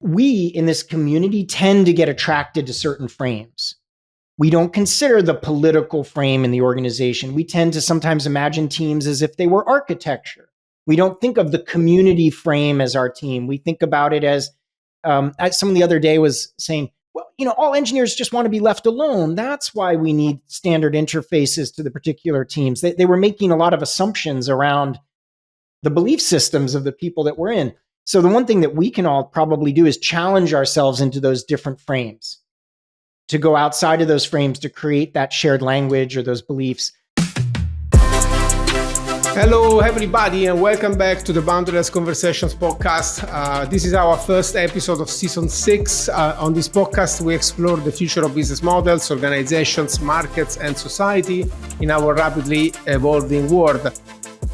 we in this community tend to get attracted to certain frames. We don't consider the political frame in the organization. We tend to sometimes imagine teams as if they were architecture. We don't think of the community frame as our team. We think about it as someone the other day was saying, well, all engineers just want to be left alone. That's why we need standard interfaces to the particular teams. They were making a lot of assumptions around the belief systems of the people that we're in. So the one thing that we can all probably do is challenge ourselves into those different frames, to go outside of those frames to create that shared language or those beliefs. Hello, everybody, and welcome back to the Boundaryless Conversations podcast. This is our first episode of season 6. On this podcast, we explore the future of business models, organizations, markets, and society in our rapidly evolving world.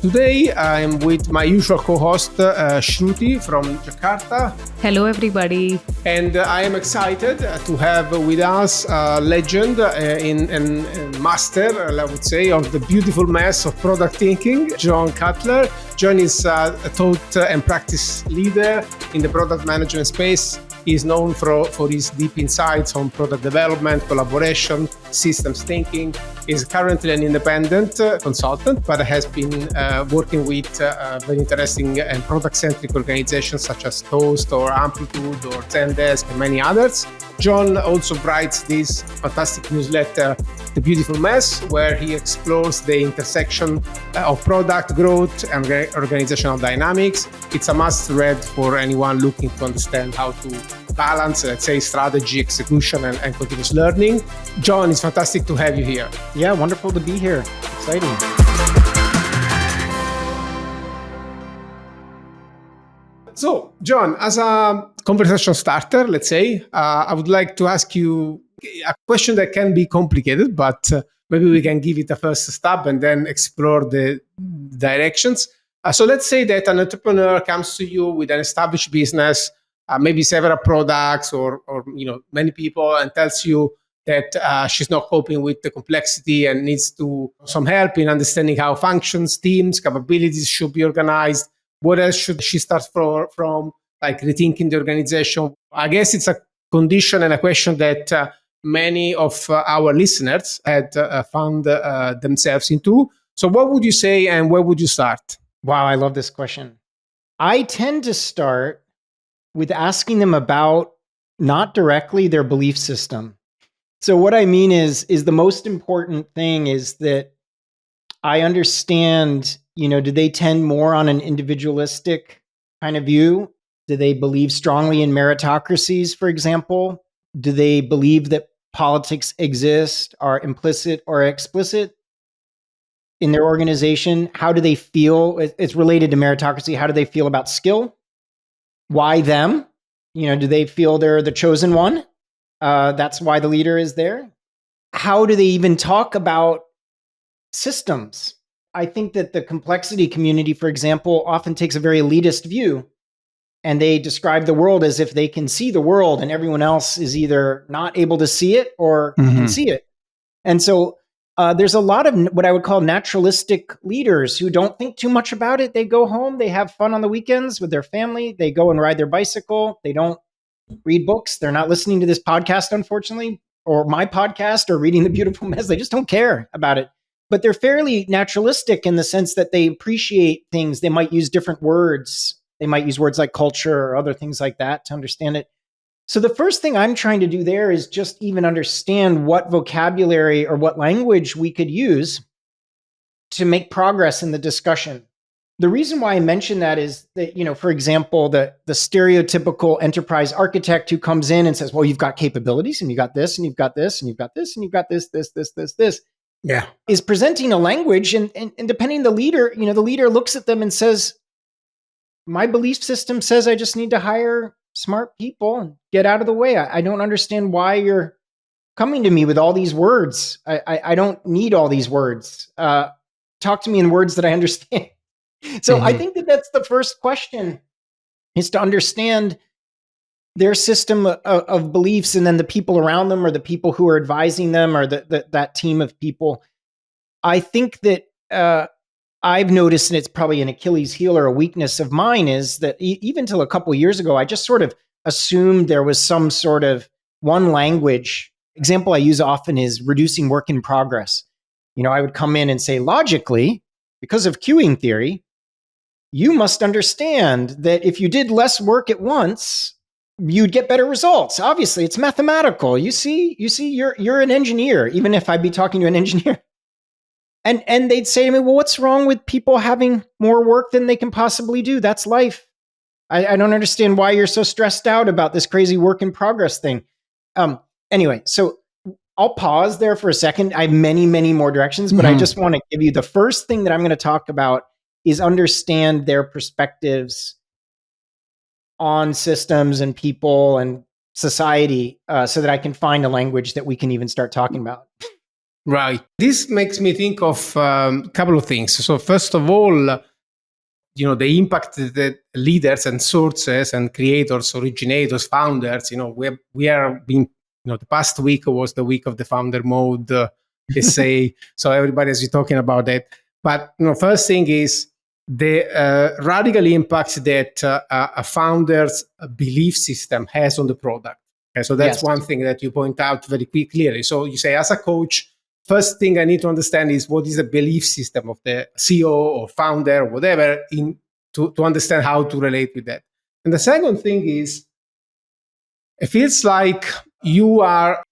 Today, I'm with my usual co-host, Shruti from Jakarta. Hello, everybody. And I am excited to have with us a legend and master, I would say, of the beautiful mess of product thinking, John Cutler. John is a thought and practice leader in the product management space. He is known for his deep insights on product development, collaboration, systems thinking. He is currently an independent consultant, but has been working with very interesting and product-centric organizations such as Toast or Amplitude or Zendesk and many others. John also writes this fantastic newsletter, The Beautiful Mess, where he explores the intersection of product growth and organizational dynamics. It's a must-read for anyone looking to understand how to balance, let's say, strategy, execution, and continuous learning. John, it's fantastic to have you here. Yeah, wonderful to be here. Exciting. So, John, as a conversation starter, let's say, I would like to ask you a question that can be complicated, but maybe we can give it a first stab and then explore the directions. So let's say that an entrepreneur comes to you with an established business, maybe several products or many people, and tells you that she's not coping with the complexity and needs some help in understanding how functions, teams, capabilities should be organized. What else should she start from, like rethinking the organization? I guess it's a condition and a question that many of our listeners had found themselves into. So what would you say and where would you start? Wow, I love this question. I tend to start with asking them about, not directly, their belief system. So what I mean is the most important thing is that I understand, do they tend more on an individualistic kind of view? Do they believe strongly in meritocracies, for example? Do they believe that politics exist, are implicit or explicit in their organization? How do they feel? It's related to meritocracy. How do they feel about skill? Why them? Do they feel they're the chosen one? That's why the leader is there. How do they even talk about systems? I think that the complexity community, for example, often takes a very elitist view, and they describe the world as if they can see the world and everyone else is either not able to see it or can see it. And so there's a lot of what I would call naturalistic leaders who don't think too much about it. They go home, they have fun on the weekends with their family, they go and ride their bicycle, they don't read books, they're not listening to this podcast, unfortunately, or my podcast, or reading The Beautiful Mess. They just don't care about it. But they're fairly naturalistic in the sense that they appreciate things. They might use different words. They might use words like culture or other things like that to understand it. So the first thing I'm trying to do there is just even understand what vocabulary or what language we could use to make progress in the discussion. The reason why I mention that is that, for example, the stereotypical enterprise architect who comes in and says, well, you've got capabilities and you got this and you've got this and you've got this and you've got this. Yeah. Is presenting a language and depending on the leader, the leader looks at them and says, my belief system says I just need to hire smart people and get out of the way. I don't understand why you're coming to me with all these words. I don't need all these words. Talk to me in words that I understand. So I think that's the first question, is to understand their system of beliefs, and then the people around them or the people who are advising them or that team of people. I think that I've noticed, and it's probably an Achilles heel or a weakness of mine, is that even till a couple of years ago, I just sort of assumed there was some sort of one language. Example I use often is reducing work in progress. I would come in and say, logically, because of queuing theory, you must understand that if you did less work at once, you'd get better results. Obviously, it's mathematical. You see, you're an engineer, even if I'd be talking to an engineer. And they'd say to me, well, what's wrong with people having more work than they can possibly do? That's life. I don't understand why you're so stressed out about this crazy work in progress thing. Anyway, so I'll pause there for a second. I have many, many more directions, but I just want to give you the first thing that I'm going to talk about is understand their perspectives on systems and people and society so that I can find a language that we can even start talking about. Right. This makes me think of a couple of things. So first of all, the impact that leaders and sources and creators, originators, founders, we are being, the past week was the week of the founder mode essay. So everybody is talking about that. But, first thing is the radical impact that a founder's belief system has on the product. Okay, so that's one thing that you point out very clearly. So you say, as a coach, first thing I need to understand is what is the belief system of the CEO or founder, whatever, to understand how to relate with that. And the second thing is, it feels like you are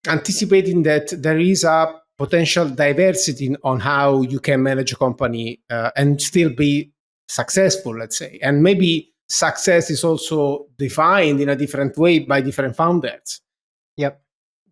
anticipating that there is a potential diversity on how you can manage a company and still be successful, let's say. And maybe success is also defined in a different way by different founders. Yep.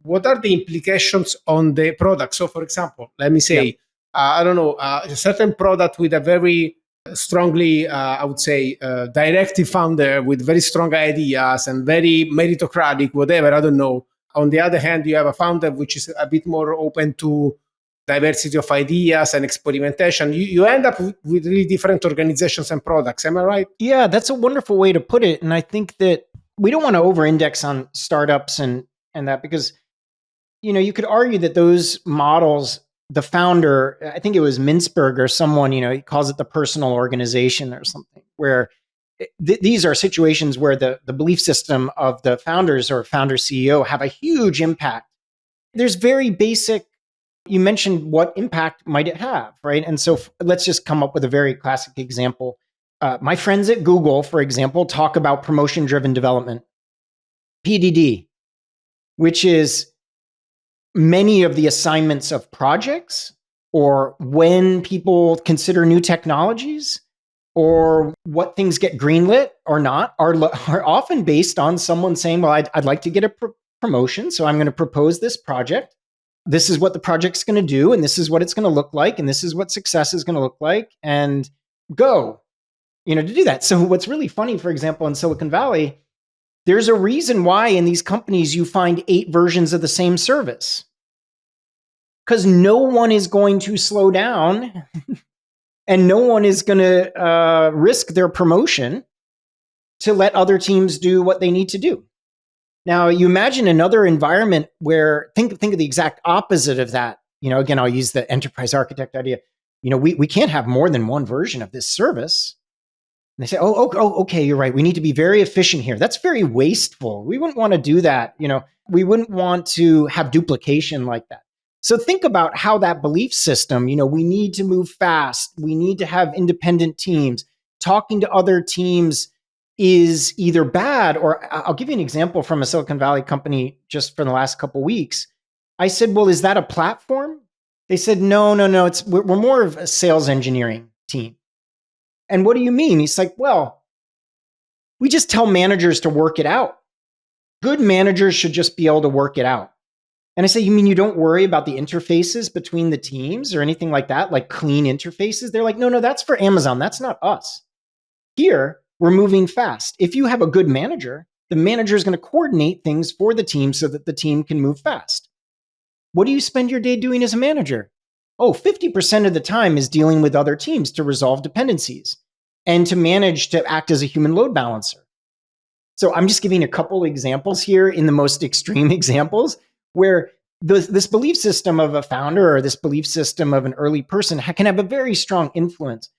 What are the implications on the product? So, for example, let me say, a certain product with a very strongly, I would say, directive founder with very strong ideas and very meritocratic, whatever, I don't know. On the other hand, you have a founder which is a bit more open to diversity of ideas and experimentation. You end up with really different organizations and products. Am I right? Yeah, that's a wonderful way to put it. And I think that we don't want to over-index on startups and that because, you could argue that those models, the founder, I think it was Mintzberg or someone, he calls it the personal organization or something, where these are situations where the belief system of the founders or founder CEO have a huge impact. There's very basic, you mentioned what impact might it have, right? And so let's just come up with a very classic example. My friends at Google, for example, talk about promotion-driven development, PDD, which is many of the assignments of projects or when people consider new technologies or what things get greenlit or not are often based on someone saying, well, I'd like to get a promotion, so I'm going to propose this project. This is what the project's going to do, and this is what it's going to look like, and this is what success is going to look like, and go, to do that. So what's really funny, for example, in Silicon Valley, there's a reason why in these companies you find 8 versions of the same service. Because no one is going to slow down and no one is going to risk their promotion to let other teams do what they need to do. Now, you imagine another environment where, think of the exact opposite of that. Again, I'll use the enterprise architect idea. We can't have more than one version of this service. And they say, okay, you're right. We need to be very efficient here. That's very wasteful. We wouldn't want to do that. We wouldn't want to have duplication like that. So think about how that belief system, we need to move fast. We need to have independent teams. Talking to other teams is either bad or I'll give you an example from a Silicon Valley company just for the last couple of weeks. I said, well, is that a platform? They said, no. We're more of a sales engineering team. And what do you mean? He's like, well, we just tell managers to work it out. Good managers should just be able to work it out. And I say, you mean you don't worry about the interfaces between the teams or anything like that, like clean interfaces? They're like, no, that's for Amazon. That's not us. Here, we're moving fast. If you have a good manager, the manager is going to coordinate things for the team so that the team can move fast. What do you spend your day doing as a manager? 50% of the time is dealing with other teams to resolve dependencies and to manage to act as a human load balancer. So I'm just giving a couple examples here in the most extreme examples where this belief system of a founder or this belief system of an early person can have a very strong influence.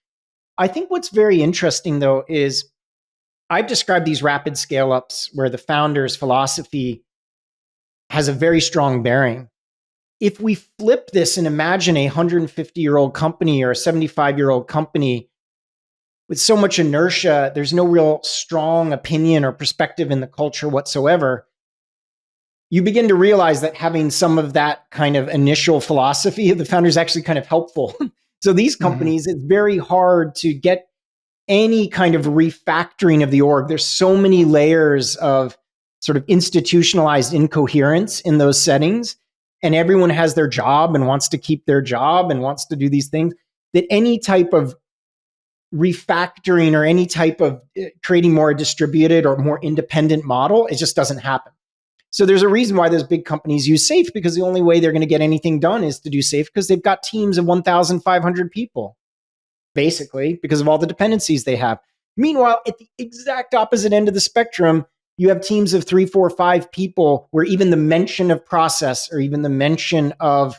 I think what's very interesting, though, is I've described these rapid scale ups where the founder's philosophy has a very strong bearing. If we flip this and imagine a 150-year-old company or a 75-year-old company with so much inertia, there's no real strong opinion or perspective in the culture whatsoever. You begin to realize that having some of that kind of initial philosophy of the founder is actually kind of helpful. So these companies, it's very hard to get any kind of refactoring of the org. There's so many layers of sort of institutionalized incoherence in those settings, and everyone has their job and wants to keep their job and wants to do these things, that any type of refactoring or any type of creating more distributed or more independent model, it just doesn't happen. So there's a reason why those big companies use SAFe, because the only way they're going to get anything done is to do SAFe, because they've got teams of 1,500 people, basically, because of all the dependencies they have. Meanwhile, at the exact opposite end of the spectrum, you have teams of 3, 4, 5 people where even the mention of process or even the mention of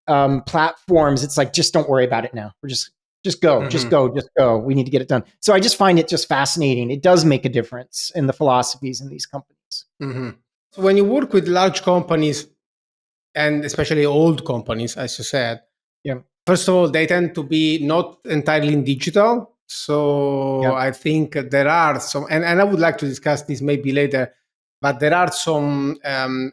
platforms, it's like, just don't worry about it now. We're just go, just go. We need to get it done. So I just find it just fascinating. It does make a difference in the philosophies in these companies. So when you work with large companies, and especially old companies, as you said, first of all, they tend to be not entirely in digital. So I think there are some, and I would like to discuss this maybe later, but there are some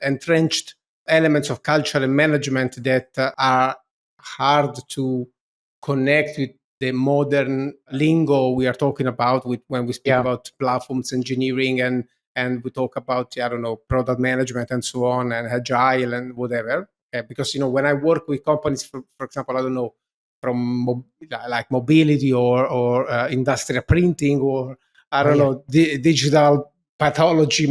entrenched elements of culture and management that are hard to connect with the modern lingo we are talking about when we speak about platforms engineering and we talk about, I don't know, product management and so on, and agile and whatever. Because, when I work with companies, for example, I don't know, from like mobility or industrial printing or, I don't know, digital pathology,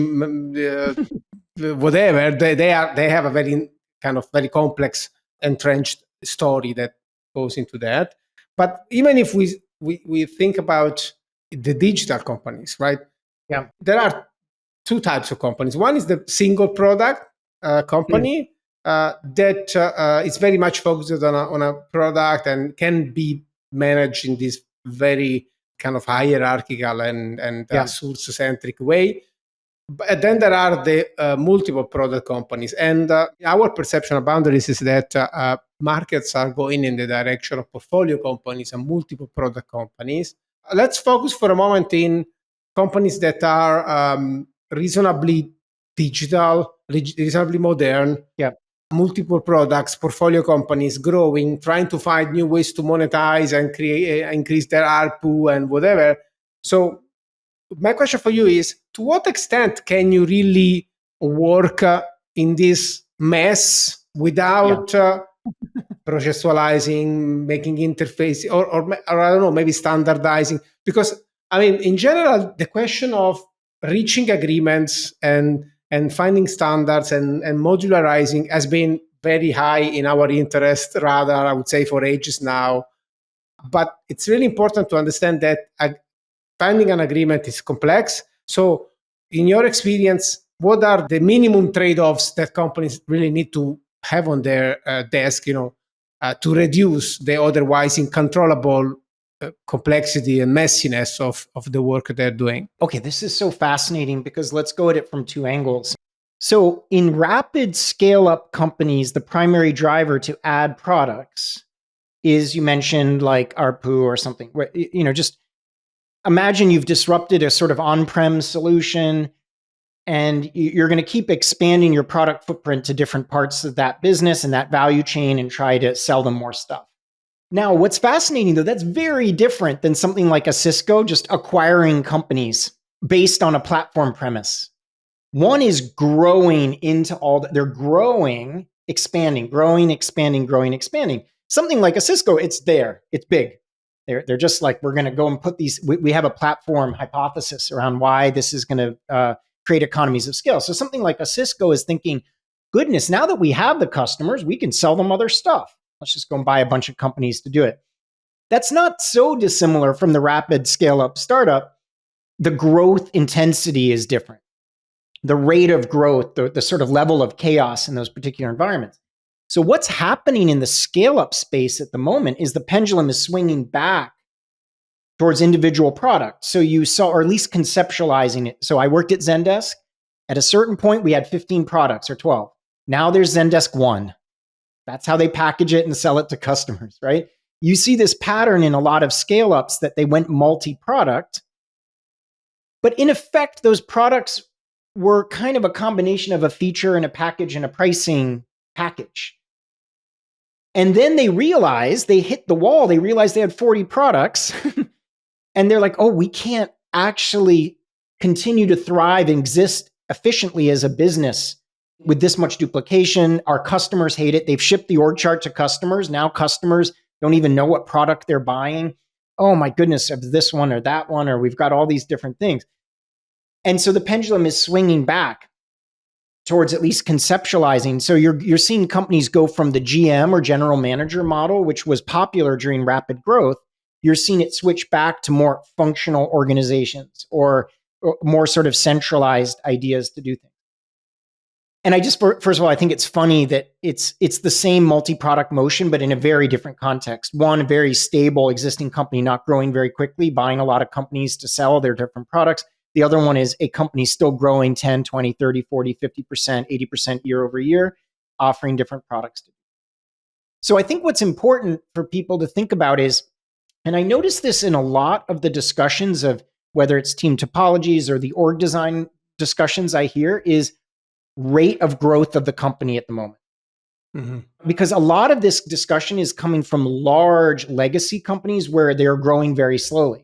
whatever, they have a very kind of very complex, entrenched story that goes into that. But even if we think about the digital companies, right? There are two types of companies. One is the single product company that is very much focused on a product and can be managed in this very kind of hierarchical and source-centric way. But then there are the multiple product companies. And our perception of Boundaries is that markets are going in the direction of portfolio companies and multiple product companies. Let's focus for a moment in companies that are reasonably digital, reasonably modern, multiple products, portfolio companies growing, trying to find new ways to monetize and increase their ARPU and whatever. So my question for you is, to what extent can you really work in this mess without processualizing, making interface, or I don't know, maybe standardizing? Because, I mean, in general, the question of reaching agreements and finding standards and modularizing has been very high in our interest, rather, I would say, for ages now. But it's really important to understand that finding an agreement is complex. So in your experience, what are the minimum trade-offs that companies really need to have on their desk, to reduce the otherwise uncontrollable complexity and messiness of the work they're doing? Okay, this is so fascinating because let's go at it from two angles. So in rapid scale-up companies, the primary driver to add products is, you mentioned, like ARPU or something. Just imagine you've disrupted a sort of on-prem solution and you're going to keep expanding your product footprint to different parts of that business and that value chain and try to sell them more stuff. Now, what's fascinating, though, that's very different than something like a Cisco just acquiring companies based on a platform premise. One is growing into they're growing, expanding, growing, expanding, growing, expanding. Something like a Cisco, it's there, it's big. They're just like, we're going to go and put these, we have a platform hypothesis around why this is going to create economies of scale. So something like a Cisco is thinking, goodness, now that we have the customers, we can sell them other stuff. Let's just go and buy a bunch of companies to do it. That's not so dissimilar from the rapid scale-up startup. The growth intensity is different. The rate of growth, the sort of level of chaos in those particular environments. So what's happening in the scale-up space at the moment is the pendulum is swinging back towards individual products. So you saw, or at least conceptualizing it. So I worked at Zendesk. At a certain point, we had 15 products or 12. Now there's Zendesk One. That's how they package it and sell it to customers, right? You see this pattern in a lot of scale ups that they went multi-product, but in effect, those products were kind of a combination of a feature and a package and a pricing package. And then they realized they hit the wall. They realized they had 40 products and they're like, oh, we can't actually continue to thrive and exist efficiently as a business with this much duplication. Our customers hate it. They've shipped the org chart to customers. Now customers don't even know what product they're buying. Oh my goodness, of this one or that one, or we've got all these different things. And so the pendulum is swinging back towards at least conceptualizing. So you're seeing companies go from the GM or general manager model, which was popular during rapid growth. You're seeing it switch back to more functional organizations or more sort of centralized ideas to do things. And I just, first of all, I think it's funny that it's the same multi-product motion, but in a very different context. One, a very stable existing company, not growing very quickly, buying a lot of companies to sell their different products. The other one is a company still growing 10, 20, 30, 40, 50%, 80% year over year, offering different products. So I think what's important for people to think about is, and I notice this in a lot of the discussions of whether it's team topologies or the org design discussions I hear, is rate of growth of the company at the moment. Mm-hmm. Because a lot of this discussion is coming from large legacy companies where they're growing very slowly.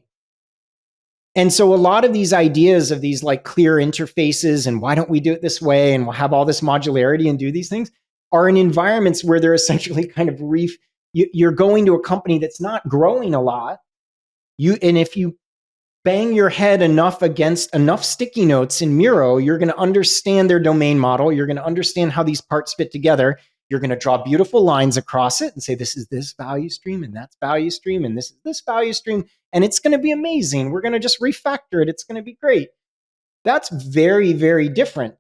And so a lot of these ideas of these like clear interfaces and why don't we do it this way and we'll have all this modularity and do these things are in environments where they're essentially kind of you're going to a company that's not growing a lot. And if you bang your head enough against enough sticky notes in Miro, you're going to understand their domain model. You're going to understand how these parts fit together. You're going to draw beautiful lines across it and say, this is this value stream and that's value stream and this is this value stream. And it's going to be amazing. We're going to just refactor it. It's going to be great. That's very, very different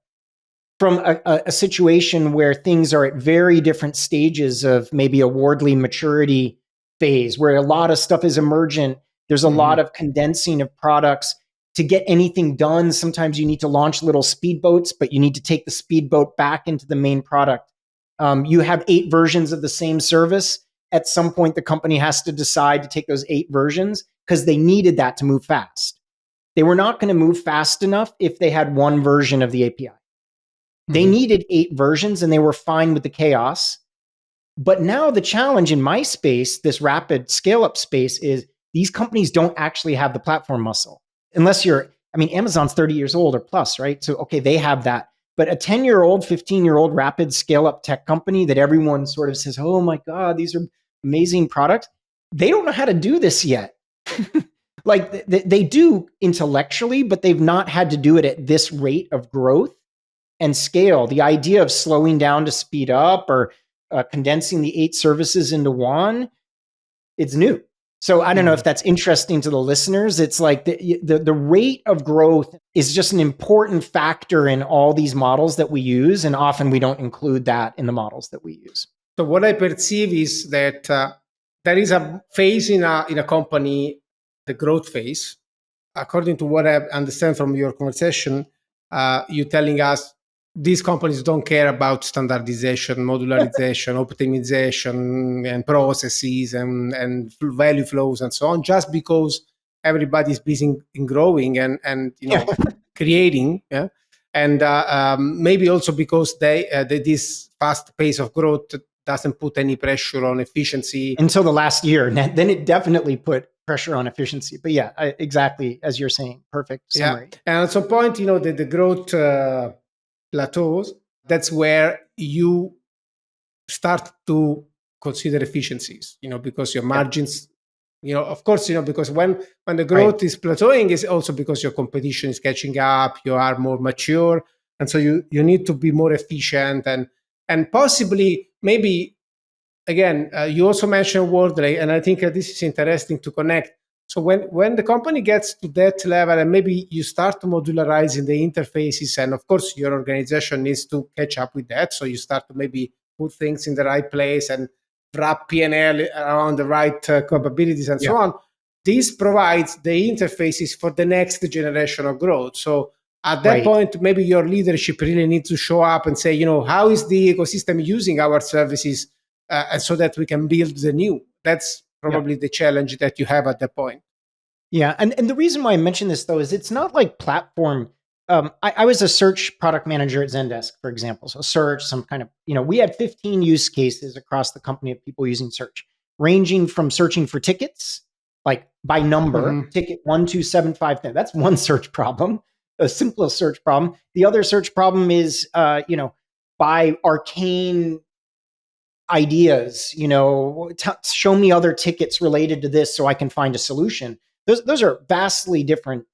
from a situation where things are at very different stages of maybe a Wardley maturity phase, where a lot of stuff is emergent. There's a lot of condensing of products. To get anything done, sometimes you need to launch little speedboats, but you need to take the speedboat back into the main product. You have 8 versions of the same service. At some point, the company has to decide to take those 8 versions because they needed that to move fast. They were not going to move fast enough if they had one version of the API. They needed 8 versions and they were fine with the chaos. But now the challenge in my space, this rapid scale-up space, is these companies don't actually have the platform muscle. Unless Amazon's 30 years old or plus, right? So, okay, they have that. But a 10-year-old, 15-year-old rapid scale-up tech company that everyone sort of says, oh my God, these are amazing products. They don't know how to do this yet. Like they do intellectually, but they've not had to do it at this rate of growth and scale. The idea of slowing down to speed up or condensing the 8 services into one, it's new. So I don't know if that's interesting to the listeners. It's like the rate of growth is just an important factor in all these models that we use. And often we don't include that in the models that we use. So what I perceive is that there is a phase in a company, the growth phase. According to what I understand from your conversation, you're telling us these companies don't care about standardization, modularization, optimization, and processes and value flows and so on, just because everybody's busy in growing and creating. Yeah? And maybe also because this fast pace of growth doesn't put any pressure on efficiency. Until the last year. Then it definitely put pressure on efficiency. But yeah, exactly as you're saying. Perfect summary. Yeah. And at some point, the growth plateaus, that's where you start to consider efficiencies, because your margins, of course, because when the growth is plateauing, is also because your competition is catching up, you are more mature. And so you need to be more efficient and possibly maybe, again, you also mentioned Wordley, and I think this is interesting to connect. So when the company gets to that level and maybe you start modularizing the interfaces, and of course your organization needs to catch up with that. So you start to maybe put things in the right place and wrap P&L around the right capabilities and so on. this provides the interfaces for the next generation of growth. So at that Right. point, maybe your leadership really needs to show up and say, how is the ecosystem using our services, and so that we can build the new. That's Yeah. probably the challenge that you have at that point. Yeah. And the reason why I mention this though is it's not like platform. I was a search product manager at Zendesk, for example. So search, some kind of, we had 15 use cases across the company of people using search, ranging from searching for tickets, like by number, ticket 12755. That's one search problem, a simplest search problem. The other search problem is, by arcane ideas, show me other tickets related to this so I can find a solution. Those are vastly different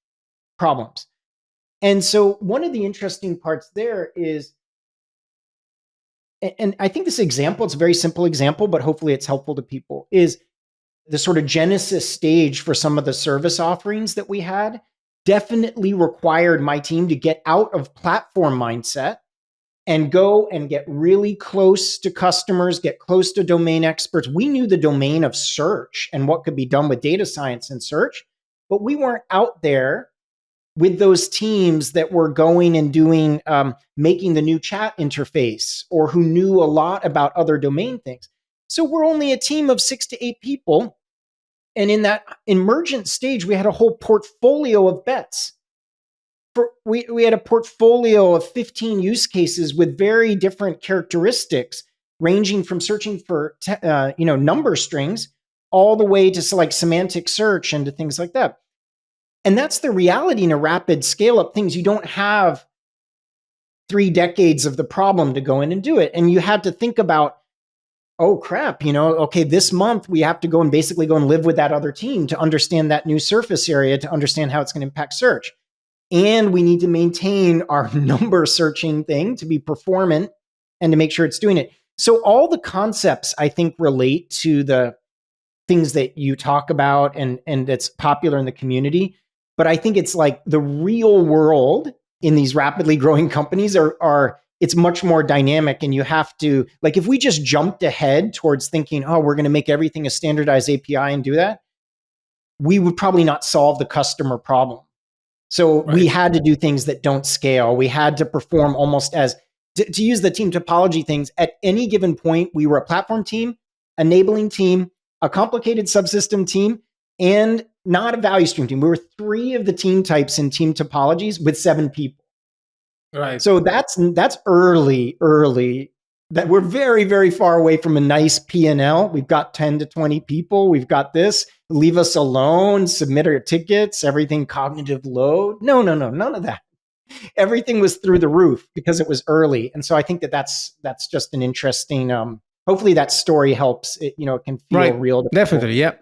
problems. And so one of the interesting parts there is, and I think this example, it's a very simple example, but hopefully it's helpful to people, is the sort of genesis stage for some of the service offerings that we had definitely required my team to get out of platform mindset and go and get really close to customers, get close to domain experts. We knew the domain of search and what could be done with data science and search, but we weren't out there with those teams that were going and doing, making the new chat interface, or who knew a lot about other domain things. So we're only a team of 6 to 8 people. And in that emergent stage, we had a whole portfolio of bets. We had a portfolio of 15 use cases with very different characteristics, ranging from searching for number strings all the way to like semantic search and to things like that. And that's the reality in a rapid scale up things. You don't have 3 decades of the problem to go in and do it. And you had to think about, oh crap, okay, this month we have to go and basically go and live with that other team to understand that new surface area, to understand how it's going to impact search. And we need to maintain our number searching thing to be performant and to make sure it's doing it. So all the concepts, I think, relate to the things that you talk about and that's popular in the community. But I think it's like the real world in these rapidly growing companies are it's much more dynamic, and you have to, like, if we just jumped ahead towards thinking, oh, we're going to make everything a standardized API and do that, we would probably not solve the customer problem. So we had to do things that don't scale. We had to perform almost as, to use the team topology things, at any given point, we were a platform team, enabling team, a complicated subsystem team, and not a value stream team. We were 3 of the team types in team topologies with 7 people. Right. So that's early, that we're very, very far away from a nice P&L. We've got 10 to 20 people. We've got this. Leave us alone, submit our tickets, everything cognitive load. No, none of that. Everything was through the roof because it was early. And so I think that's just an interesting, hopefully that story helps. It can feel real. Definitely, yeah.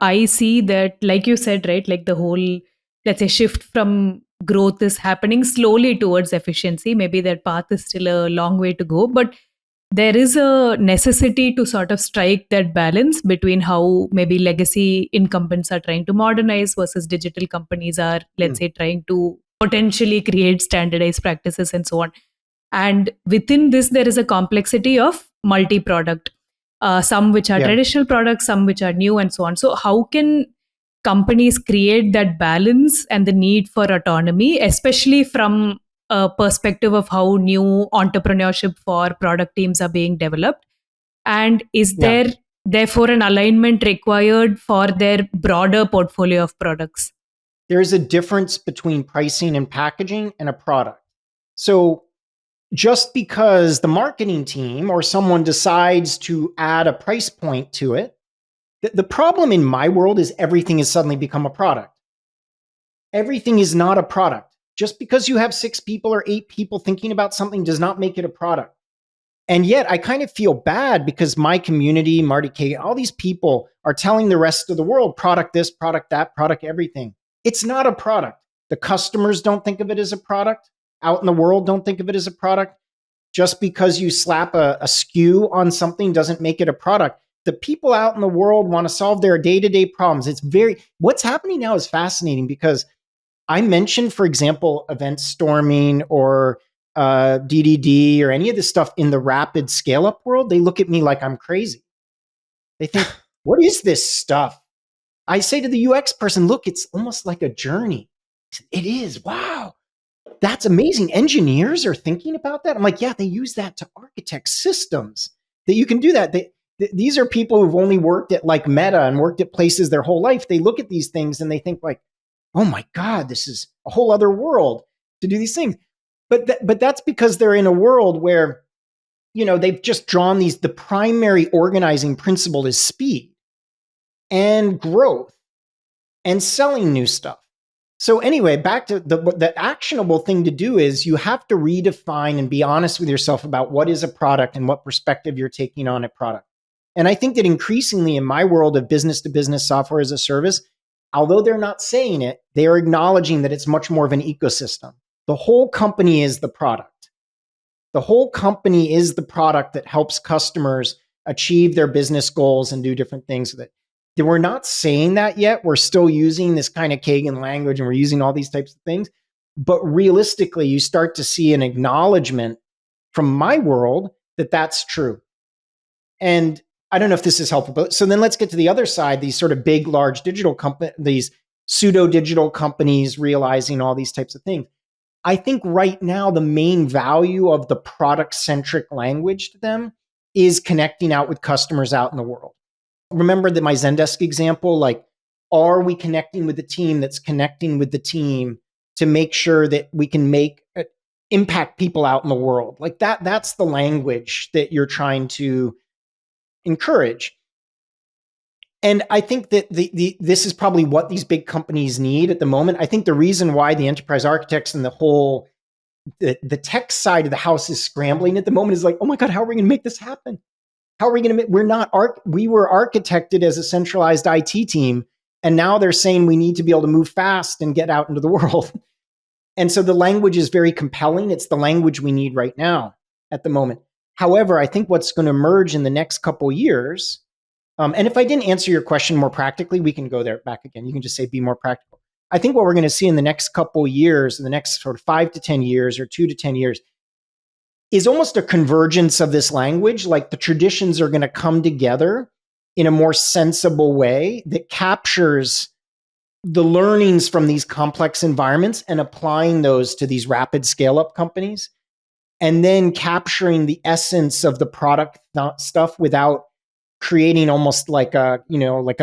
I see that, like you said, right, like the whole, let's say, shift from growth is happening slowly towards efficiency. Maybe that path is still a long way to go, but there is a necessity to sort of strike that balance between how maybe legacy incumbents are trying to modernize versus digital companies are, let's say, trying to potentially create standardized practices and so on. And within this, there is a complexity of multi-product, some which are traditional products, some which are new, and so on. So how can companies create that balance and the need for autonomy, especially from a perspective of how new entrepreneurship for product teams are being developed? And is there therefore an alignment required for their broader portfolio of products? There's a difference between pricing and packaging and a product. So just because the marketing team or someone decides to add a price point to it, the problem in my world is everything has suddenly become a product. Everything is not a product. Just because you have 6 people or 8 people thinking about something does not make it a product. And yet I kind of feel bad because my community, Marty K, all these people are telling the rest of the world, product this, product that, product everything. It's not a product. The customers don't think of it as a product. Out in the world don't think of it as a product. Just because you slap a SKU on something doesn't make it a product. The people out in the world want to solve their day-to-day problems. What's happening now is fascinating because I mentioned, for example, event storming or DDD or any of this stuff in the rapid scale-up world. They look at me like I'm crazy. They think, what is this stuff? I say to the UX person, look, it's almost like a journey. It is. Wow. That's amazing. Engineers are thinking about that. I'm like, yeah, they use that to architect systems that you can do that. These are people who've only worked at like Meta and worked at places their whole life. They look at these things and they think like, oh my God, this is a whole other world to do these things. But that's because they're in a world where, they've just drawn the primary organizing principle is speed and growth and selling new stuff. So anyway, back to the actionable thing to do is you have to redefine and be honest with yourself about what is a product and what perspective you're taking on a product. And I think that increasingly in my world of business to business software as a service, although they're not saying it, they are acknowledging that it's much more of an ecosystem. The whole company is the product. The whole company is the product that helps customers achieve their business goals and do different things with it. We're not saying that yet. We're still using this kind of Kagan language and we're using all these types of things. But realistically, you start to see an acknowledgement from my world that that's true. And I don't know if this is helpful, but so then let's get to the other side, these sort of big, large digital companies, these pseudo digital companies realizing all these types of things. I think right now, the main value of the product-centric language to them is connecting out with customers out in the world. Remember my Zendesk example, like, are we connecting with the team that's connecting with the team to make sure that we can impact people out in the world? Like that's the language that you're trying to encourage. And I think that this is probably what these big companies need at the moment. I think the reason why the enterprise architects and the tech side of the house is scrambling at the moment is like, oh my God, how are we going to make this happen? How are we going to we were architected as a centralized IT team. And now they're saying we need to be able to move fast and get out into the world. And so the language is very compelling. It's the language we need right now at the moment. However, I think what's going to emerge in the next couple of years, and if I didn't answer your question more practically, we can go there back again. You can just say, be more practical. I think what we're going to see in the next couple of years, in the next sort of 5 to 10 years or 2 to 10 years, is almost a convergence of this language. Like the traditions are going to come together in a more sensible way that captures the learnings from these complex environments and applying those to these rapid scale-up companies, and then capturing the essence of the product stuff without creating almost like a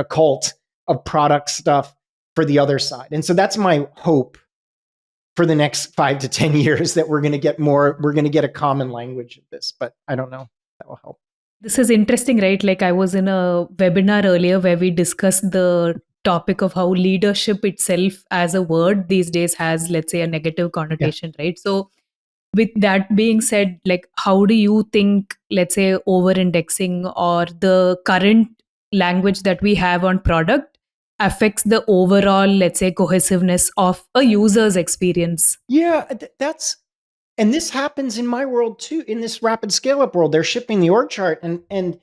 cult of product stuff for the other side. And so that's my hope for the next 5 to 10 years, that we're going to get a common language of this, but I don't know if that will help. This is interesting, right? Like I was in a webinar earlier where we discussed the topic of how leadership itself as a word these days has, let's say, a negative connotation, right? So with that being said, like how do you think, let's say, over-indexing or the current language that we have on product affects the overall, let's say, cohesiveness of a user's experience? Yeah, and this happens in my world too. In this rapid scale-up world, they're shipping the org chart, and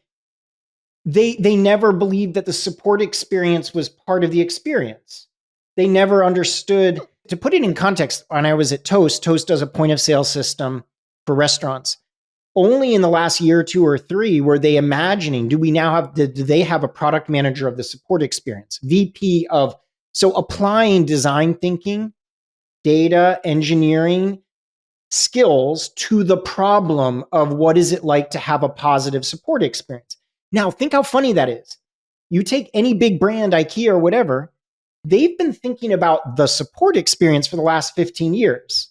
they never believed that the support experience was part of the experience. They never understood. To put it in context, when I was at Toast does a point of sale system for restaurants. Only in the last year, 2 or 3, were they imagining, do they have a product manager of the support experience, VP of, so applying design thinking, data engineering skills to the problem of what is it like to have a positive support experience. Now, think how funny that is. You take any big brand, IKEA or whatever, they've been thinking about the support experience for the last 15 years.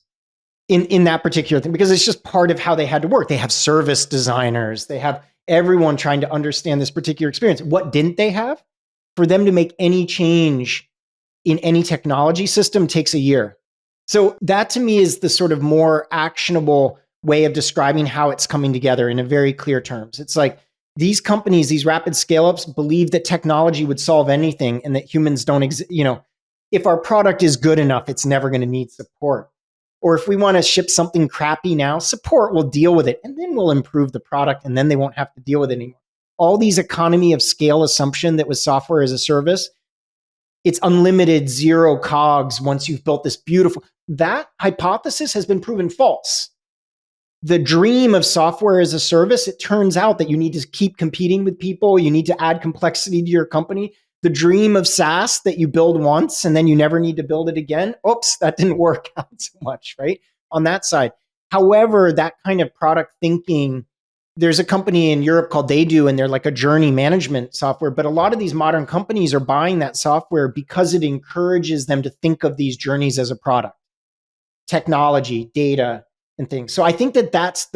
In that particular thing, because it's just part of how they had to work. They have service designers. They have everyone trying to understand this particular experience. What didn't they have? For them to make any change in any technology system takes a year. So that to me is the sort of more actionable way of describing how it's coming together in a very clear terms. It's like these companies, these rapid scale-ups, believe that technology would solve anything and that humans don't exist. If our product is good enough, it's never going to need support. Or if we want to ship something crappy now, support will deal with it, and then we'll improve the product, and then they won't have to deal with it anymore. All these economy of scale assumption that was software as a service, it's unlimited, zero cogs once you've built this beautiful. That hypothesis has been proven false. the dream of software as a service, it turns out that you need to keep competing with people. You need to add complexity to your company. The dream of SaaS that you build once and then you never need to build it again. Oops, that didn't work out so much, right? On that side. However, that kind of product thinking, there's a company in Europe called They Do, and they're like a journey management software. But a lot of these modern companies are buying that software because it encourages them to think of these journeys as a product, technology, data, and things. So I think that that's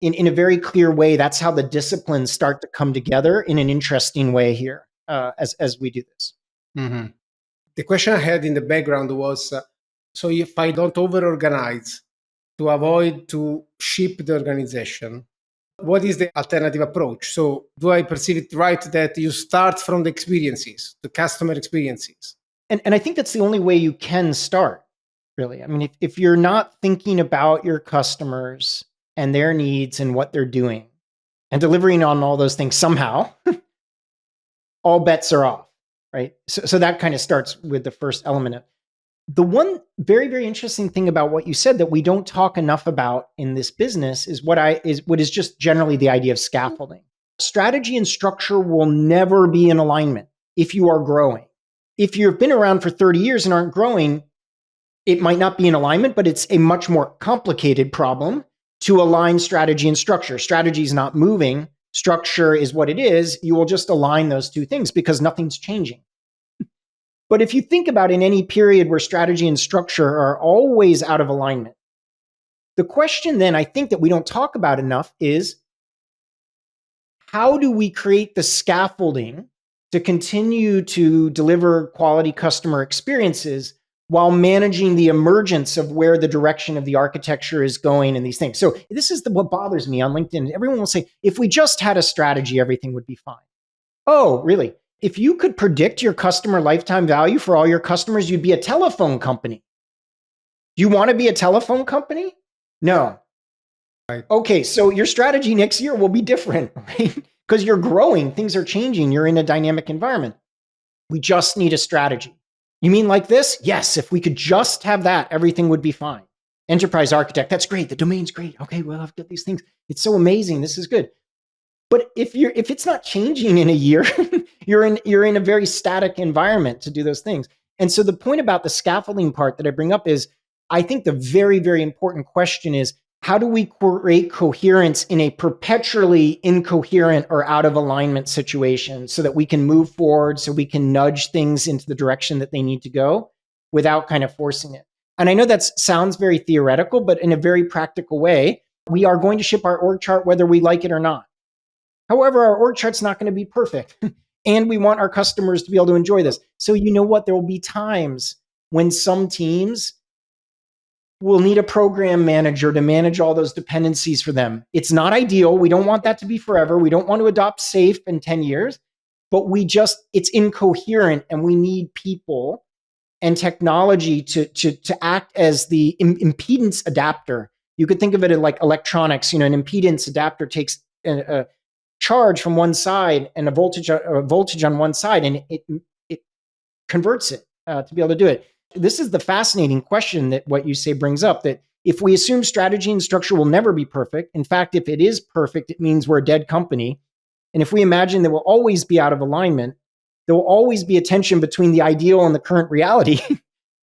in a very clear way, that's how the disciplines start to come together in an interesting way here as we do this. Mm-hmm. The question I had in the background was, so if I don't over-organize to avoid to ship the organization, what is the alternative approach? So do I perceive it right that you start from the experiences, the customer experiences? And I think that's the only way you can start, really. I mean, if you're not thinking about your customers and their needs and what they're doing and delivering on all those things somehow, all bets are off, right? So that kind of starts with the first element of the one very, very interesting thing about what you said that we don't talk enough about in this business is what is just generally the idea of scaffolding. Strategy and structure will never be in alignment if you are growing. If you've been around for 30 years and aren't growing, it might not be in alignment, but it's a much more complicated problem to align strategy and structure. Strategy is not moving. Structure is what it is. You will just align those two things because nothing's changing. But if you think about in any period where strategy and structure are always out of alignment, the question then I think that we don't talk about enough is how do we create the scaffolding to continue to deliver quality customer experiences while managing the emergence of where the direction of the architecture is going and these things. So this is what bothers me on LinkedIn. Everyone will say, if we just had a strategy, everything would be fine. Oh, really? If you could predict your customer lifetime value for all your customers, you'd be a telephone company. Do you want to be a telephone company? No. Right. Okay, so your strategy next year will be different, right? Because you're growing, things are changing, you're in a dynamic environment. We just need a strategy. You mean like this? Yes, if we could just have that, everything would be fine. Enterprise architect, that's great. The domain's great. Okay, well, I've got these things. It's so amazing. This is good. But if it's not changing in a year, you're in a very static environment to do those things. And so the point about the scaffolding part that I bring up is, I think the very, very important question is, how do we create coherence in a perpetually incoherent or out of alignment situation so that we can move forward, so we can nudge things into the direction that they need to go without kind of forcing it? And I know that sounds very theoretical, but in a very practical way, we are going to ship our org chart whether we like it or not. However, our org chart's not going to be perfect. And we want our customers to be able to enjoy this. So you know what? There will be times when some teams will need a program manager to manage all those dependencies for them. It's not ideal. We don't want that to be forever. We don't want to adopt SAFe in 10 years, but it's incoherent and we need people and technology to act as the impedance adapter. You could think of it like electronics. An impedance adapter takes a charge from one side and a voltage on one side, and it converts it to be able to do it. This is the fascinating question that what you say brings up, that if we assume strategy and structure will never be perfect, in fact, if it is perfect, it means we're a dead company. And if we imagine that we'll always be out of alignment, there will always be a tension between the ideal and the current reality.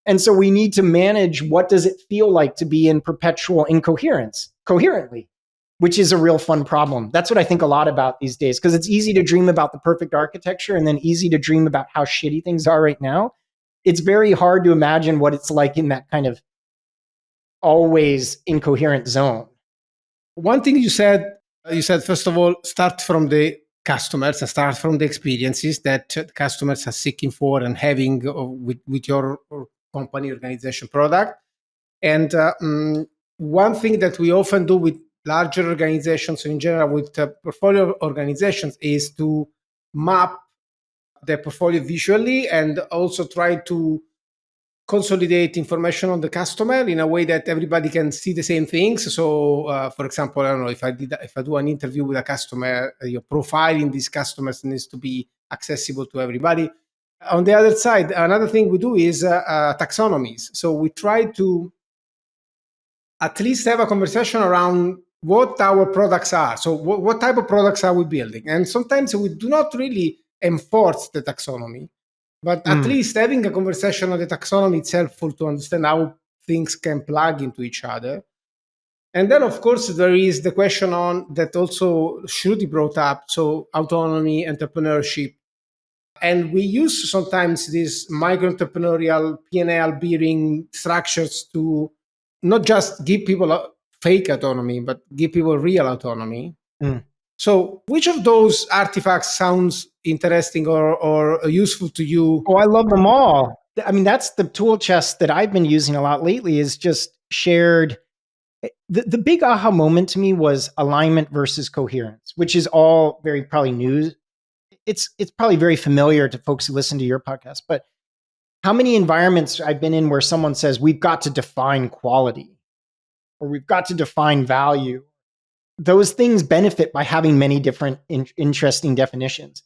And so we need to manage, what does it feel like to be in perpetual incoherence, coherently, which is a real fun problem. That's what I think a lot about these days, because it's easy to dream about the perfect architecture and then easy to dream about how shitty things are right now. It's very hard to imagine what it's like in that kind of always incoherent zone. One thing you said, first of all, start from the customers and start from the experiences that customers are seeking for and having with your company, organization, product. And one thing that we often do with larger organizations, in general with portfolio organizations, is to map the portfolio visually and also try to consolidate information on the customer in a way that everybody can see the same things. So, for example, I don't know, if I do an interview with a customer, your profiling these customers needs to be accessible to everybody. On the other side, another thing we do is taxonomies. So we try to at least have a conversation around what our products are. So what type of products are we building? And sometimes we do not really enforce the taxonomy, but at least having a conversation on the taxonomy is helpful to understand how things can plug into each other. And then, of course, there is the question on that also Shruti brought up. So autonomy, entrepreneurship. And we use sometimes these micro-entrepreneurial P&L bearing structures to not just give people a fake autonomy, but give people real autonomy. So which of those artifacts sounds interesting or useful to you? Oh, I love them all. I mean, that's the tool chest that I've been using a lot lately is just shared. The big aha moment to me was alignment versus coherence, which is all very probably new. It's probably very familiar to folks who listen to your podcast, but how many environments I've been in where someone says, we've got to define quality or we've got to define value. Those things benefit by having many different interesting definitions.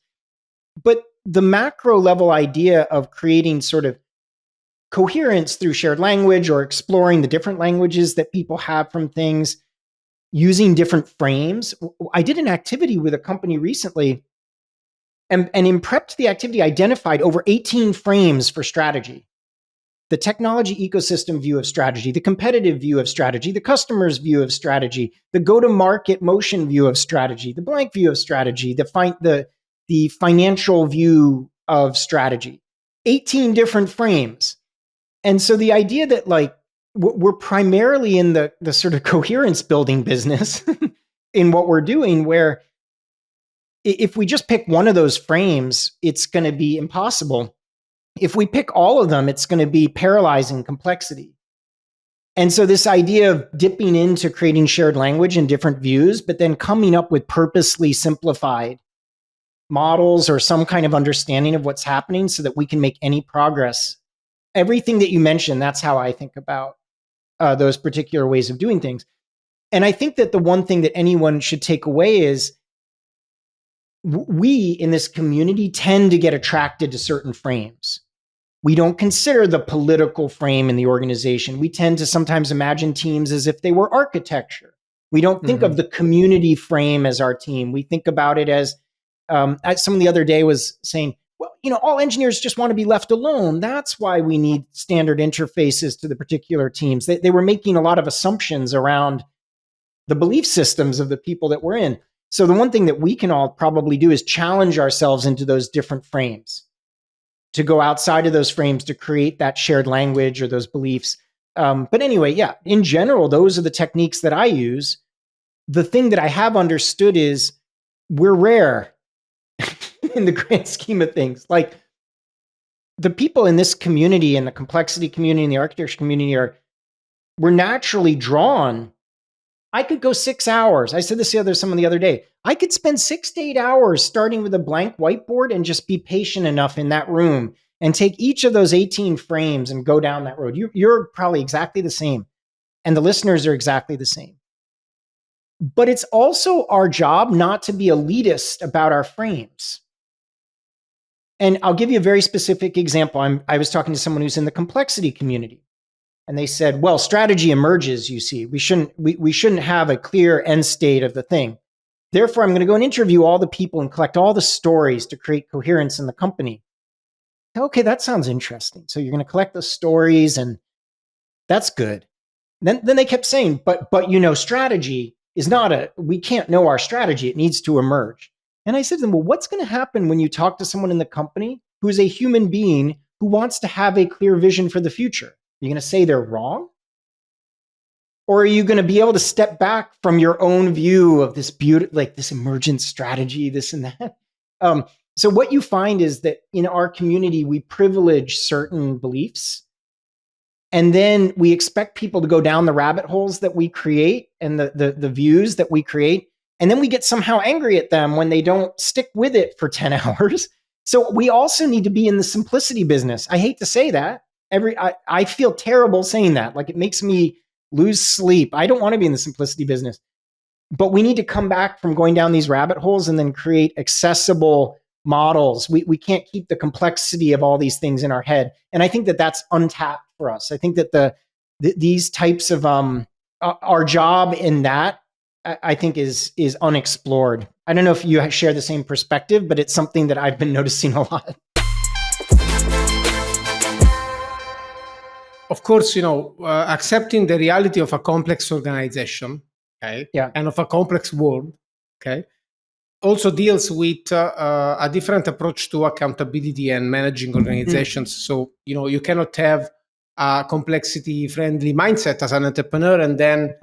But the macro level idea of creating sort of coherence through shared language or exploring the different languages that people have from things, using different frames. I did an activity with a company recently, and in prep to the activity, identified over 18 frames for strategy. The technology ecosystem view of strategy, the competitive view of strategy, the customer's view of strategy, the go-to-market motion view of strategy, the blank view of strategy, the financial view of strategy. 18 different frames. And so the idea that like we're primarily in the sort of coherence building business in what we're doing, where if we just pick one of those frames, it's going to be impossible. If we pick all of them, it's going to be paralyzing complexity. And so this idea of dipping into creating shared language and different views, but then coming up with purposely simplified models or some kind of understanding of what's happening so that we can make any progress. Everything that you mentioned, that's how I think about those particular ways of doing things. And I think that the one thing that anyone should take away is we in this community tend to get attracted to certain frames. We don't consider the political frame in the organization. We tend to sometimes imagine teams as if they were architecture. We don't think of the community frame as our team. We think about it as someone the other day was saying, well, all engineers just want to be left alone. That's why we need standard interfaces to the particular teams. They were making a lot of assumptions around the belief systems of the people that we're in. So the one thing that we can all probably do is challenge ourselves into those different frames, to go outside of those frames to create that shared language or those beliefs. But anyway, yeah, in general, those are the techniques that I use. The thing that I have understood is we're rare in the grand scheme of things. Like the people in this community and the complexity community and the architecture community we're naturally drawn. I could go 6 hours. I said this to someone the other day. I could spend 6 to 8 hours starting with a blank whiteboard and just be patient enough in that room and take each of those 18 frames and go down that road. You're probably exactly the same. And the listeners are exactly the same. But it's also our job not to be elitist about our frames. And I'll give you a very specific example. I was talking to someone who's in the complexity community. And they said, well, strategy emerges, you see. We shouldn't have a clear end state of the thing. Therefore, I'm going to go and interview all the people and collect all the stories to create coherence in the company. Okay, that sounds interesting. So you're going to collect the stories, and that's good. Then they kept saying, but strategy is we can't know our strategy. It needs to emerge. And I said to them, well, what's going to happen when you talk to someone in the company who is a human being who wants to have a clear vision for the future? Are you going to say they're wrong? Or are you going to be able to step back from your own view of this like this emergent strategy, this and that? So what you find is that in our community, we privilege certain beliefs. And then we expect people to go down the rabbit holes that we create and the views that we create. And then we get somehow angry at them when they don't stick with it for 10 hours. So we also need to be in the simplicity business. I hate to say that. I feel terrible saying that. Like it makes me lose sleep. I don't want to be in the simplicity business. But we need to come back from going down these rabbit holes and then create accessible models. We can't keep the complexity of all these things in our head. And I think that that's untapped for us. I think that these types of our job in that I think is unexplored. I don't know if you share the same perspective, but it's something that I've been noticing a lot. Of course, accepting the reality of a complex organization, okay, Yeah. and of a complex world, okay, also deals with a different approach to accountability and managing organizations. So, you cannot have a complexity friendly mindset as an entrepreneur and then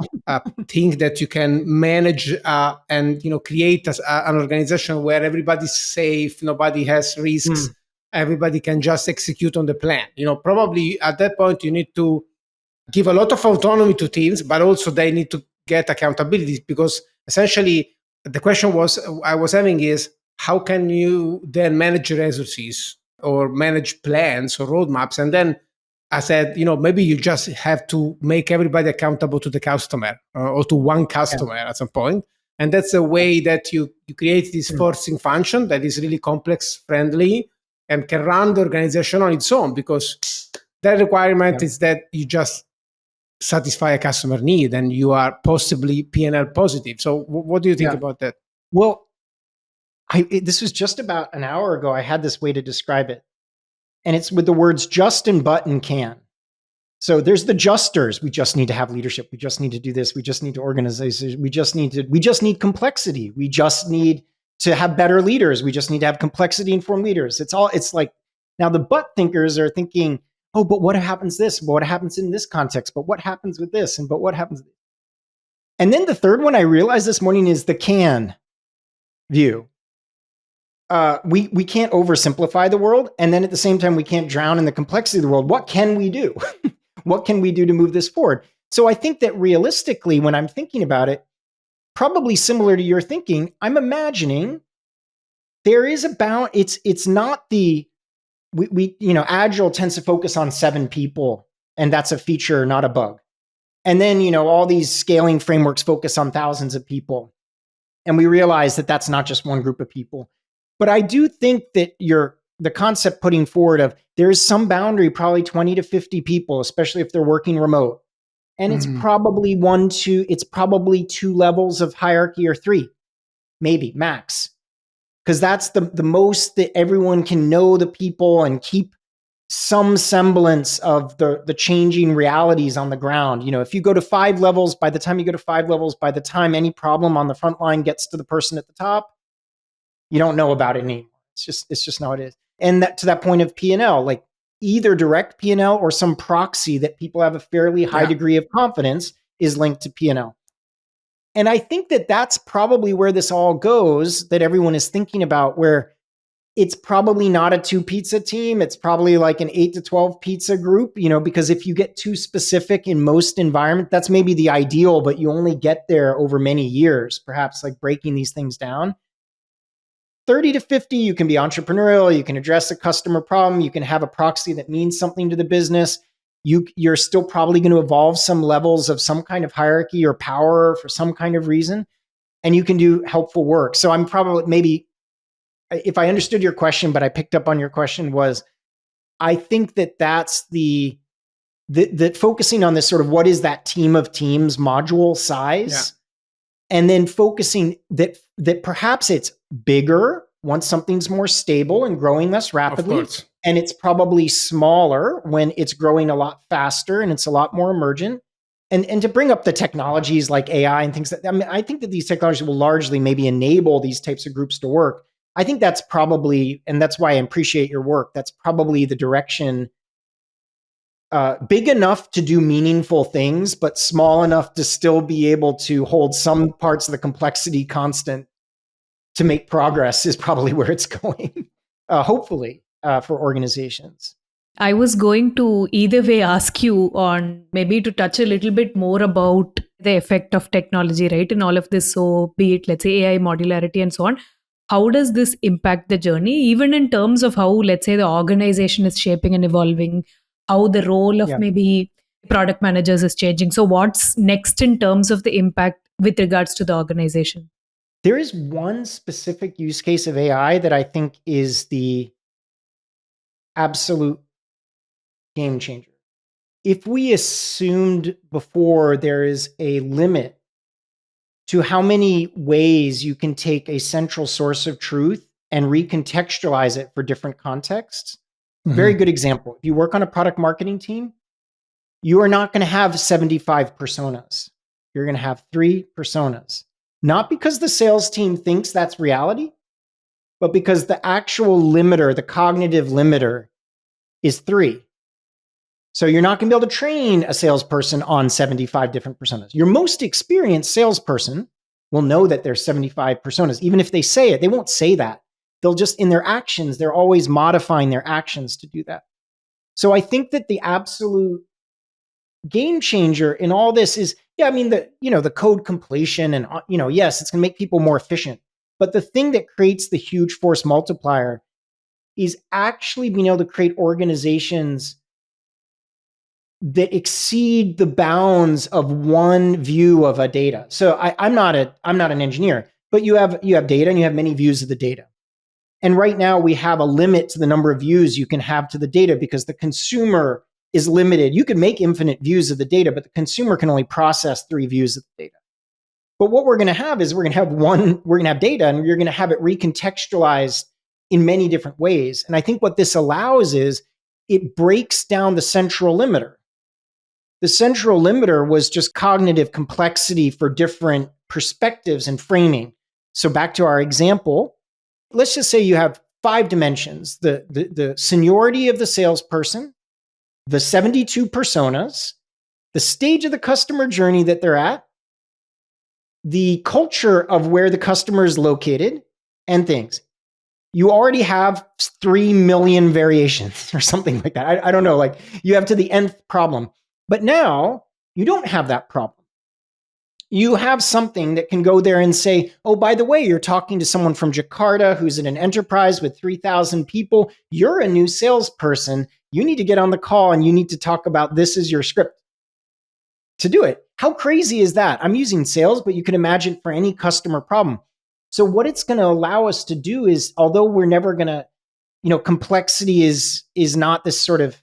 think that you can manage and, create an organization where everybody's safe, nobody has risks, everybody can just execute on the plan. Probably at that point, you need to give a lot of autonomy to teams, but also they need to get accountability, because essentially the question I was having is, how can you then manage resources or manage plans or roadmaps? And then I said, maybe you just have to make everybody accountable to the customer or to one customer at some point. And that's a way that you create this forcing function that is really complex friendly and can run the organization on its own, because that requirement is that you just satisfy a customer need and you are possibly P&L positive. So what do you think about that? Well, this was just about an hour ago. I had this way to describe it, and it's with the words just and but and can. So there's the justers. We just need to have leadership. We just need to do this. We just need to organize. We just need complexity. We just need to have better leaders. We just need to have complexity informed leaders. It's like, now the but thinkers are thinking, oh, but what happens this? But what happens in this context? But what happens with this? And but what happens? And then the third one I realized this morning is the can view. We can't oversimplify the world. And then at the same time, we can't drown in the complexity of the world. What can we do? What can we do to move this forward? So I think that realistically, when I'm thinking about it, probably similar to your thinking, I'm imagining there is it's not Agile tends to focus on 7 people, and that's a feature, not a bug. And then, all these scaling frameworks focus on thousands of people. And we realize that that's not just one group of people. But I do think that the concept putting forward of there's some boundary, probably 20 to 50 people, especially if they're working remote. And it's probably it's probably 2 levels of hierarchy, or 3, maybe max. Because that's the most that everyone can know the people and keep some semblance of the changing realities on the ground. If you go to 5 levels, by the time any problem on the front line gets to the person at the top, you don't know about it anymore. It's just not what it is. And that to that point of P&L, like either direct P&L or some proxy that people have a fairly high degree of confidence is linked to P&L. And I think that that's probably where this all goes, that everyone is thinking about, where it's probably not a 2 pizza team. It's probably like an 8 to 12 pizza group, because if you get too specific in most environments, that's maybe the ideal, but you only get there over many years, perhaps like breaking these things down. 30 to 50, you can be entrepreneurial, you can address a customer problem, you can have a proxy that means something to the business. You're still probably going to evolve some levels of some kind of hierarchy or power for some kind of reason, and you can do helpful work. So I'm probably, maybe, if I understood your question, but I picked up on your question, was I think that that's the focusing on this sort of what is that team of teams module size, and then focusing that perhaps it's bigger once something's more stable and growing less rapidly. And it's probably smaller when it's growing a lot faster and it's a lot more emergent. And to bring up the technologies like AI and things I think that these technologies will largely maybe enable these types of groups to work. I think that's probably, and that's why I appreciate your work, that's probably the direction, big enough to do meaningful things, but small enough to still be able to hold some parts of the complexity constant to make progress, is probably where it's going, hopefully, for organizations. I was going to either way ask you on maybe to touch a little bit more about the effect of technology, right, in all of this. So be it, let's say, AI, modularity, and so on. How does this impact the journey, even in terms of how, let's say, the organization is shaping and evolving, how the role of maybe product managers is changing? So what's next in terms of the impact with regards to the organization? There is one specific use case of AI that I think is the absolute game changer. If we assumed before there is a limit to how many ways you can take a central source of truth and recontextualize it for different contexts. Very good example. If you work on a product marketing team, you are not going to have 75 personas. You're going to have 3 personas. Not because the sales team thinks that's reality, but because the actual limiter, the cognitive limiter, is 3. So you're not going to be able to train a salesperson on 75 different personas. Your most experienced salesperson will know that there's 75 personas. Even if they say it, they won't say that. They'll just, in their actions, they're always modifying their actions to do that. So I think that the absolute game changer in all this is, the code completion and, yes, it's going to make people more efficient. But the thing that creates the huge force multiplier is actually being able to create organizations that exceed the bounds of one view of a data. So I'm not an engineer, but you have data and you have many views of the data. And right now we have a limit to the number of views you can have to the data because the consumer is limited. You can make infinite views of the data, but the consumer can only process 3 views of the data. But what we're going to have is we're going to have data and you're going to have it recontextualized in many different ways. And I think what this allows is it breaks down the central limiter. The central limiter was just cognitive complexity for different perspectives and framing. So back to our example, let's just say you have 5 dimensions, the seniority of the salesperson, the 72 personas, the stage of the customer journey that they're at, the culture of where the customer is located, and things. You already have 3 million variations or something like that. I don't know, like you have to the nth problem. But now you don't have that problem. You have something that can go there and say, oh, by the way, you're talking to someone from Jakarta who's in an enterprise with 3,000 people. You're a new salesperson. You need to get on the call and you need to talk about this as your script to do it. How crazy is that? I'm using sales, but you can imagine for any customer problem. So what it's going to allow us to do is, although we're never going to, complexity is not this sort of,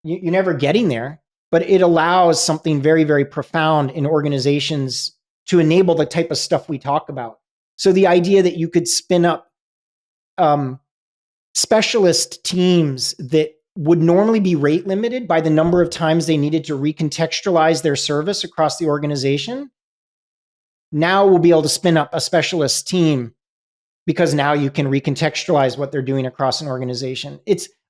you're never getting there, but it allows something very, very profound in organizations to enable the type of stuff we talk about. So the idea that you could spin up specialist teams that would normally be rate limited by the number of times they needed to recontextualize their service across the organization, now we'll be able to spin up a specialist team because now you can recontextualize what they're doing across an organization.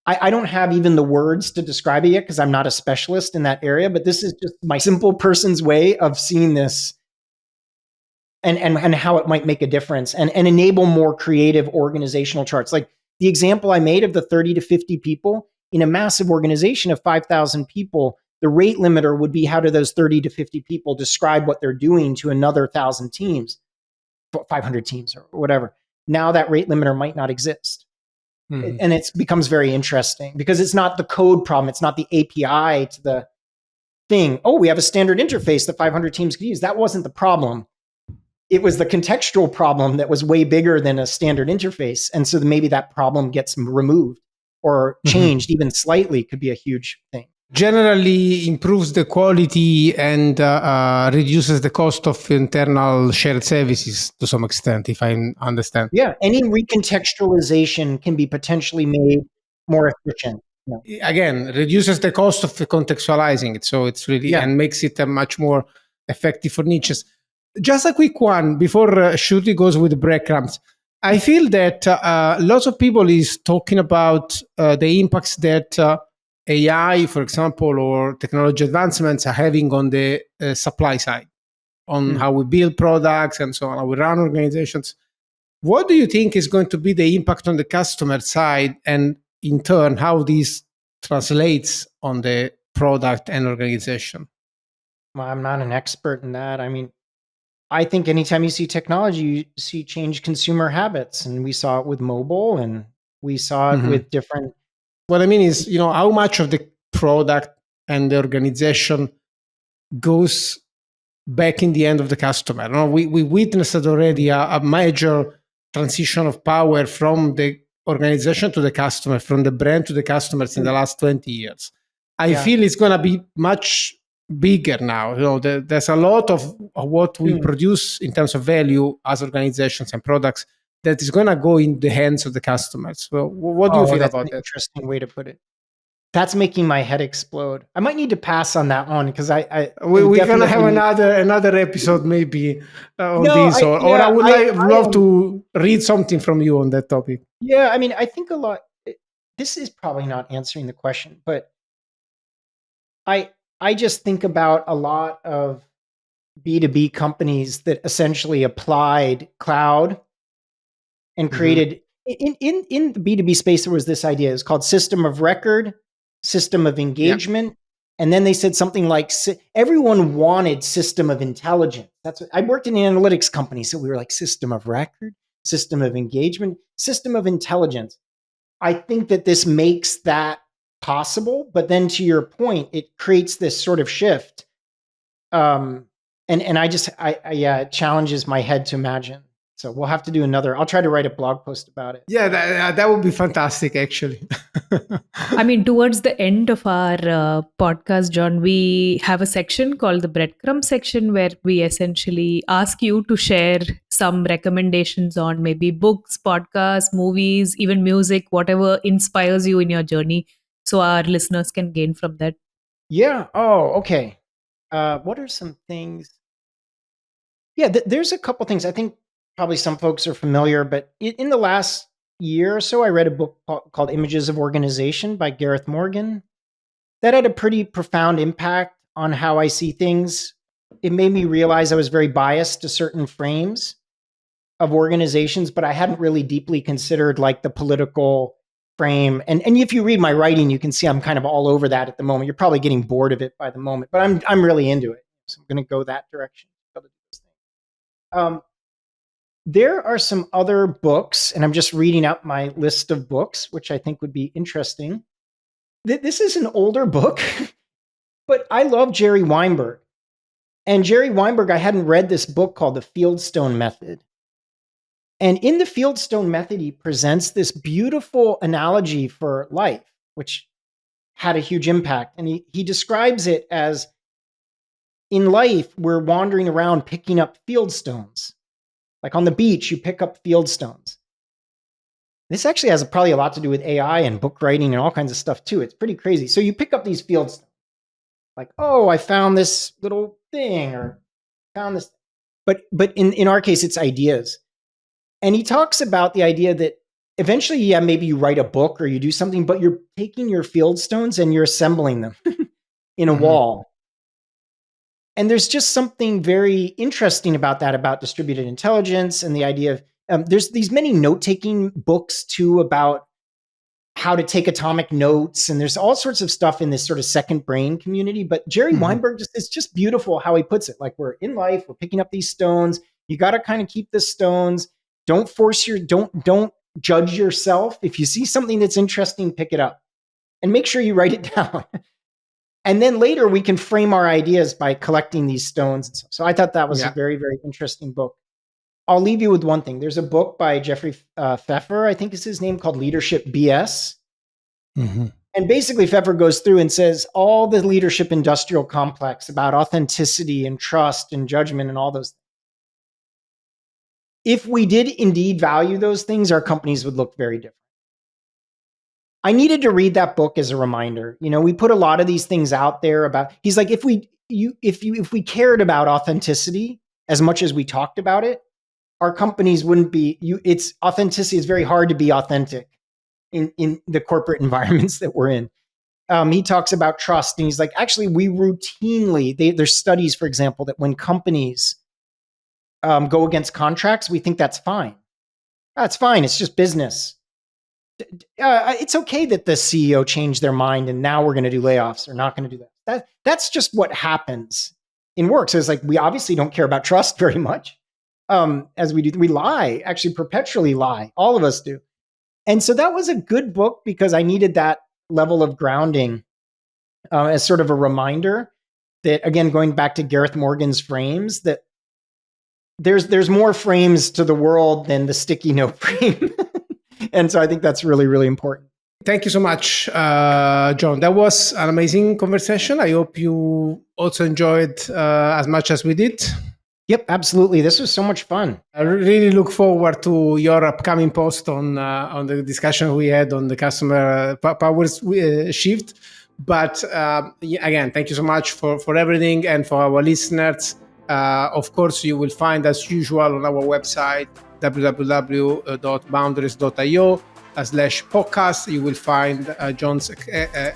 I don't have even the words to describe it yet because I'm not a specialist in that area, but this is just my simple person's way of seeing this and how it might make a difference and enable more creative organizational charts. Like the example I made of the 30 to 50 people in a massive organization of 5,000 people, the rate limiter would be how do those 30 to 50 people describe what they're doing to another 1,000 teams, 500 teams or whatever. Now that rate limiter might not exist. Mm-hmm. And it becomes very interesting because it's not the code problem. It's not the API to the thing. Oh, we have a standard interface that 500 teams could use. That wasn't the problem. It was the contextual problem that was way bigger than a standard interface. And so maybe that problem gets removed or changed even slightly could be a huge thing. Generally improves the quality and reduces the cost of internal shared services to some extent, if I understand. Yeah, any recontextualization can be potentially made more efficient. Yeah. Again, reduces the cost of contextualizing it. So it's really, and makes it much more effective for niches. Just a quick one before Shruti goes with the breadcrumbs. I feel that lots of people is talking about the impacts that AI, for example, or technology advancements are having on the supply side, on how we build products and so on, how we run organizations. What do you think is going to be the impact on the customer side, and in turn, how this translates on the product and organization? Well, I'm not an expert in that. I mean, I think anytime you see technology, you see change consumer habits. And we saw it with mobile and we saw it with different. What I mean is, how much of the product and the organization goes back in the end of the customer. We witnessed already a major transition of power from the organization to the customer, from the brand to the customers in the last 20 years. I feel it's going to be much bigger now. There's a lot of what we produce in terms of value as organizations and products that is going to go in the hands of the customers. So what do you feel That's about an that? interesting way to put it. That's making my head explode. I might need to pass on that one because We're going to have another episode maybe on this, or I would love to read something from you on that topic. Yeah, I mean, I think a lot. This is probably not answering the question, but I just think about a lot of B2B companies that essentially applied cloud and created in the B2B space. There was this idea. It's called system of record, system of engagement. And then they said something like everyone wanted system of intelligence. That's what I worked in an analytics company. So we were like system of record, system of engagement, system of intelligence. I think that this makes that possible. But then to your point, it creates this sort of shift. And it challenges my head to imagine. So we'll have to do another. I'll try to write a blog post about it. Yeah, that would be fantastic, actually. I mean, towards the end of our podcast, John, we have a section called the Breadcrumbs section where we essentially ask you to share some recommendations on maybe books, podcasts, movies, even music, whatever inspires you in your journey, so our listeners can gain from that. Yeah. Oh, okay. What are some things? Yeah, there's a couple things. I think probably some folks are familiar, but in the last year or so, I read a book called Images of Organization by Gareth Morgan. That had a pretty profound impact on how I see things. It made me realize I was very biased to certain frames of organizations, but I hadn't really deeply considered like the political frame. And if you read my writing, you can see I'm kind of all over that at the moment. You're probably getting bored of it by the moment, but I'm really into it. So I'm going to go that direction. There are some other books, and I'm just reading out my list of books, which I think would be interesting. This is an older book, but I love Jerry Weinberg. And Jerry Weinberg, I hadn't read this book called The Fieldstone Method. And in the Fieldstone Method, he presents this beautiful analogy for life, which had a huge impact. And he describes it as, in life, we're wandering around picking up fieldstones. Like on the beach, you pick up fieldstones. This actually has probably a lot to do with AI and book writing and all kinds of stuff too. It's pretty crazy. So you pick up these fieldstones. Like, oh, I found this little thing, or found this. But in our case, it's ideas. And he talks about the idea that eventually, yeah, maybe you write a book or you do something, but you're taking your fieldstones and you're assembling them in a wall. And there's just something very interesting about that, about distributed intelligence and the idea of, there's these many note-taking books too about how to take atomic notes. And there's all sorts of stuff in this sort of second brain community. But Jerry Weinberg, it's just beautiful how he puts it. Like, we're in life, we're picking up these stones. You got to kind of keep the stones. Don't don't judge yourself. If you see something that's interesting, pick it up and make sure you write it down. And then later we can frame our ideas by collecting these stones. So I thought that was a very, very interesting book. I'll leave you with one thing. There's a book by Jeffrey Pfeffer, I think is his name, called Leadership BS. And basically Pfeffer goes through and says all the leadership industrial complex about authenticity and trust and judgment and all those things. If we did indeed value those things, our companies would look very different. I needed to read that book as a reminder. You know, we put a lot of these things out there about, he's like, if we cared about authenticity as much as we talked about it, our companies wouldn't be, it's authenticity. It's very hard to be authentic in the corporate environments that we're in. He talks about trust, and he's like, actually, we routinely, there's studies, for example, that when companies go against contracts, we think that's fine. That's fine. It's just business. It's okay that the CEO changed their mind and now we're going to do layoffs or not going to do that. That's just what happens in work. So it's like, we obviously don't care about trust very much. As we do, we lie, actually perpetually lie. All of us do. And so that was a good book because I needed that level of grounding as sort of a reminder that, again, going back to Gareth Morgan's frames, that there's more frames to the world than the sticky note frame. And so I think that's really, really important. Thank you so much, John. That was an amazing conversation. I hope you also enjoyed as much as we did. Yep, absolutely. This was so much fun. I really look forward to your upcoming post on the discussion we had on the customer power shift. But again, thank you so much for everything, and for our listeners. Of course, you will find, as usual, on our website www.boundaryless.io/podcast. You will find John's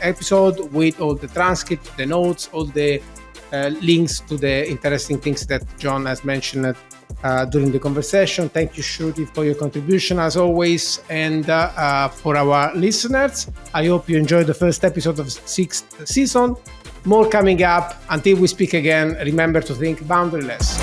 episode with all the transcripts, the notes, all the links to the interesting things that John has mentioned during the conversation. Thank you, Shruti, for your contribution as always. And for our listeners, I hope you enjoyed the first episode of the 6th season. More coming up. Until we speak again, remember to think boundaryless.